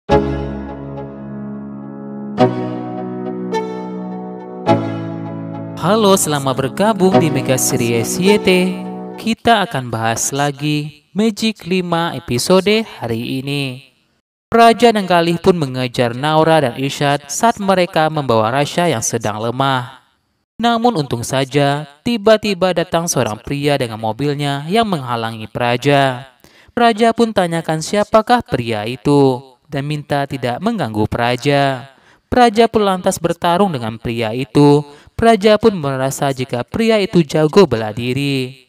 Halo, selamat bergabung di Mega Series YT. Kita akan bahas lagi Magic 5 episode hari ini. Raja dan Galih pun mengejar Naura dan Irsyad saat mereka membawa Rasya yang sedang lemah. Namun untung saja, tiba-tiba datang seorang pria dengan mobilnya yang menghalangi Praja. Praja pun tanyakan siapakah pria itu dan minta tidak mengganggu Praja. Praja pun lantas bertarung dengan pria itu. Praja pun merasa jika pria itu jago bela diri.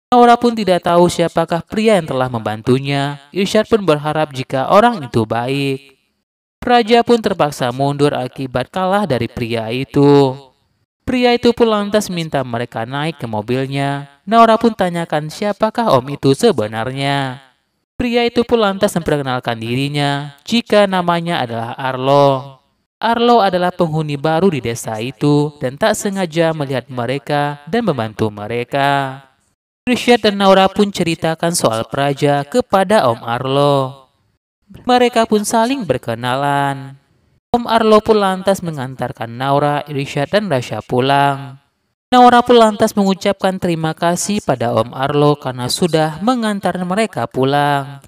Naura pun tidak tahu siapakah pria yang telah membantunya. Irsyad pun berharap jika orang itu baik. Praja pun terpaksa mundur akibat kalah dari pria itu. Pria itu pun lantas minta mereka naik ke mobilnya. Naura pun tanyakan siapakah om itu sebenarnya. Pria itu pun lantas memperkenalkan dirinya jika namanya adalah Arlo. Arlo adalah penghuni baru di desa itu dan tak sengaja melihat mereka dan membantu mereka. Irsyad dan Naura pun ceritakan soal Praja kepada Om Arlo. Mereka pun saling berkenalan. Om Arlo pun lantas mengantarkan Naura, Irsyad dan Rasya pulang. Naura pun lantas mengucapkan terima kasih pada Om Arlo karena sudah mengantar mereka pulang.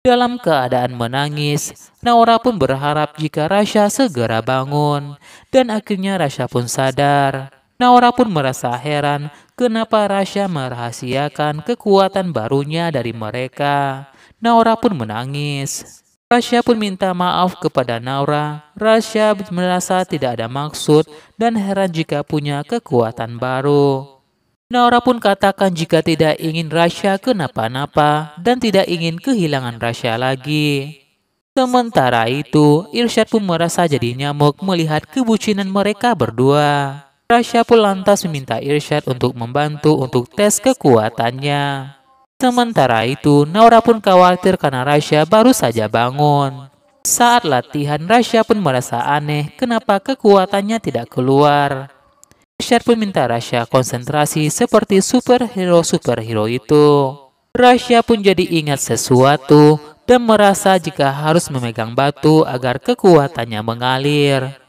Dalam keadaan menangis, Naura pun berharap jika Rasya segera bangun. Dan akhirnya Rasya pun sadar. Naura pun merasa heran kenapa Rasya merahasiakan kekuatan barunya dari mereka. Naura pun menangis. Rasya pun minta maaf kepada Naura. Rasya merasa tidak ada maksud dan heran jika punya kekuatan baru. Naura pun katakan jika tidak ingin Rasya kenapa-napa dan tidak ingin kehilangan Rasya lagi. Sementara itu, Irsyad pun merasa jadi nyamuk melihat kebucinan mereka berdua. Rasya pun lantas meminta Irsyad untuk membantu untuk tes kekuatannya. Sementara itu, Naura pun khawatir karena Rasya baru saja bangun. Saat latihan, Rasya pun merasa aneh kenapa kekuatannya tidak keluar. Irsyad pun minta Rasya konsentrasi seperti superhero itu. Rasya pun jadi ingat sesuatu dan merasa jika harus memegang batu agar kekuatannya mengalir.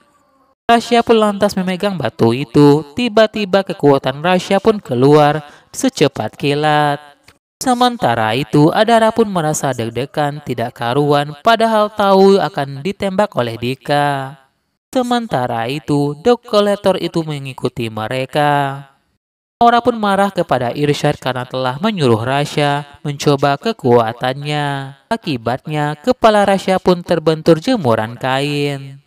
Rasya pun lantas memegang batu itu. Tiba-tiba kekuatan Rasya pun keluar secepat kilat. Sementara itu, Adara pun merasa deg-degan tidak karuan padahal tahu akan ditembak oleh Dika. Sementara itu, Dog Collector itu mengikuti mereka. Naura pun marah kepada Irsyad karena telah menyuruh Rasya mencoba kekuatannya. Akibatnya, kepala Rasya pun terbentur jemuran kain.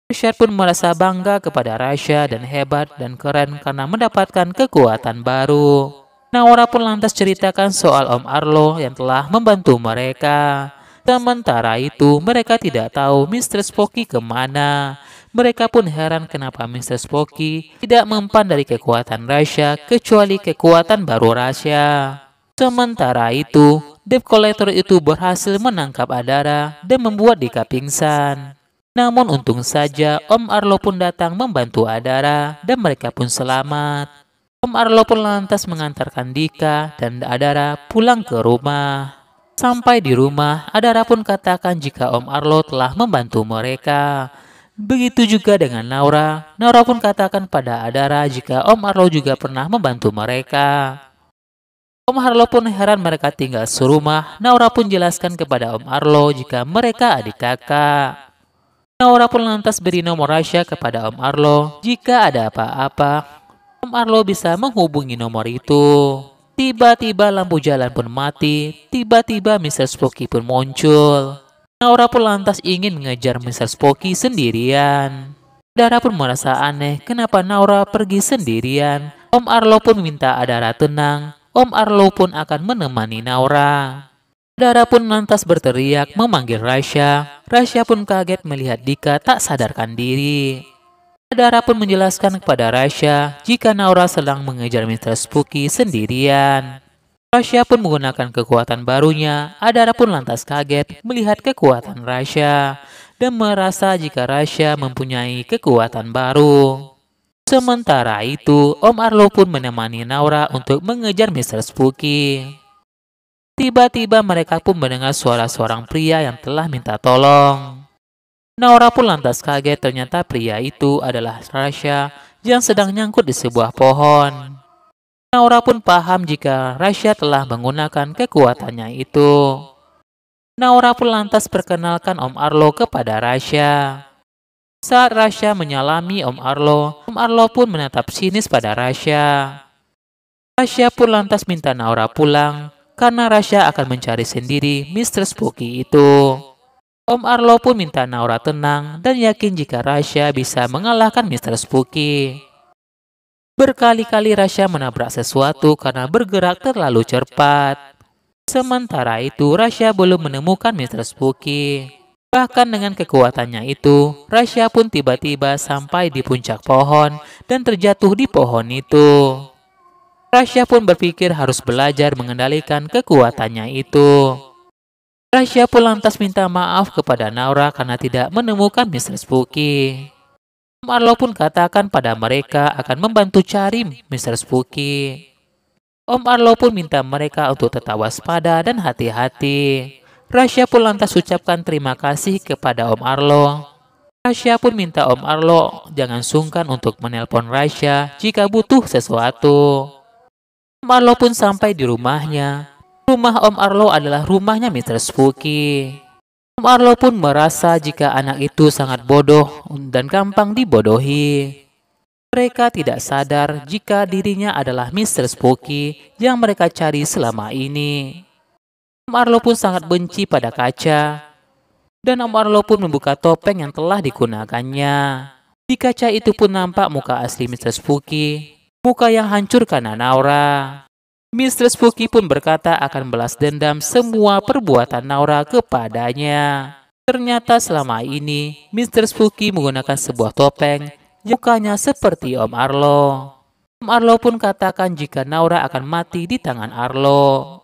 Irsyad pun merasa bangga kepada Rasya dan hebat dan keren karena mendapatkan kekuatan baru. Naura pun lantas ceritakan soal Om Arlo yang telah membantu mereka. Sementara itu, mereka tidak tahu Mr. Spooky kemana. Mereka pun heran kenapa Mr. Spooky tidak mempan dari kekuatan Rasya kecuali kekuatan baru Rasya. Sementara itu, Debt Collector itu berhasil menangkap Adara dan membuat Dika pingsan. Namun untung saja Om Arlo pun datang membantu Adara dan mereka pun selamat. Om Arlo pun lantas mengantarkan Dika dan Adara pulang ke rumah. Sampai di rumah, Adara pun katakan jika Om Arlo telah membantu mereka. Begitu juga dengan Naura. Naura pun katakan pada Adara jika Om Arlo juga pernah membantu mereka. Om Arlo pun heran mereka tinggal serumah. Naura pun jelaskan kepada Om Arlo jika mereka adik kakak. Naura pun lantas beri nomor Rasya kepada Om Arlo. Jika ada apa-apa, Om Arlo bisa menghubungi nomor itu. Tiba-tiba lampu jalan pun mati. Tiba-tiba Mr. Spooky pun muncul. Naura pun lantas ingin mengejar Mr. Spooky sendirian. Adara pun merasa aneh kenapa Naura pergi sendirian. Om Arlo pun minta Adara tenang. Om Arlo pun akan menemani Naura. Adara pun lantas berteriak memanggil Rasya. Rasya pun kaget melihat Dika tak sadarkan diri. Adara pun menjelaskan kepada Rasya jika Naura sedang mengejar Mr. Spooky sendirian. Rasya pun menggunakan kekuatan barunya. Adara pun lantas kaget melihat kekuatan Rasya dan merasa jika Rasya mempunyai kekuatan baru. Sementara itu, Om Arlo pun menemani Naura untuk mengejar Mr. Spooky. Tiba-tiba mereka pun mendengar suara seorang pria yang telah minta tolong. Naura pun lantas kaget, ternyata pria itu adalah Rasya yang sedang nyangkut di sebuah pohon. Naura pun paham jika Rasya telah menggunakan kekuatannya itu. Naura pun lantas perkenalkan Om Arlo kepada Rasya. Saat Rasya menyalami Om Arlo pun menatap sinis pada Rasya. Rasya pun lantas minta Naura pulang karena Rasya akan mencari sendiri Mr. Spooky itu. Om Arlo pun minta Naura tenang dan yakin jika Rasya bisa mengalahkan Mr. Spooky. Berkali-kali Rasya menabrak sesuatu karena bergerak terlalu cepat. Sementara itu, Rasya belum menemukan Mr. Spooky. Bahkan dengan kekuatannya itu, Rasya pun tiba-tiba sampai di puncak pohon dan terjatuh di pohon itu. Rasya pun berpikir harus belajar mengendalikan kekuatannya itu. Rasya pun lantas minta maaf kepada Naura karena tidak menemukan Mr. Spooky. Om Arlo pun katakan pada mereka akan membantu cari Mr. Spooky. Om Arlo pun minta mereka untuk tetap waspada dan hati-hati. Rasya pun lantas ucapkan terima kasih kepada Om Arlo. Rasya pun minta Om Arlo jangan sungkan untuk menelpon Rasya jika butuh sesuatu. Om Arlo pun sampai di rumahnya. Rumah Om Arlo adalah rumahnya Mr. Spooky. Om Arlo pun merasa jika anak itu sangat bodoh dan gampang dibodohi. Mereka tidak sadar jika dirinya adalah Mr. Spooky yang mereka cari selama ini. Om Arlo pun sangat benci pada kaca. Dan Om Arlo pun membuka topeng yang telah digunakannya. Di kaca itu pun nampak muka asli Mr. Spooky. Muka yang hancur karena Naura. Mr. Spooky pun berkata akan balas dendam semua perbuatan Naura kepadanya. Ternyata selama ini, Mr. Spooky menggunakan sebuah topeng yang mukanya seperti Om Arlo. Om Arlo pun katakan jika Naura akan mati di tangan Arlo.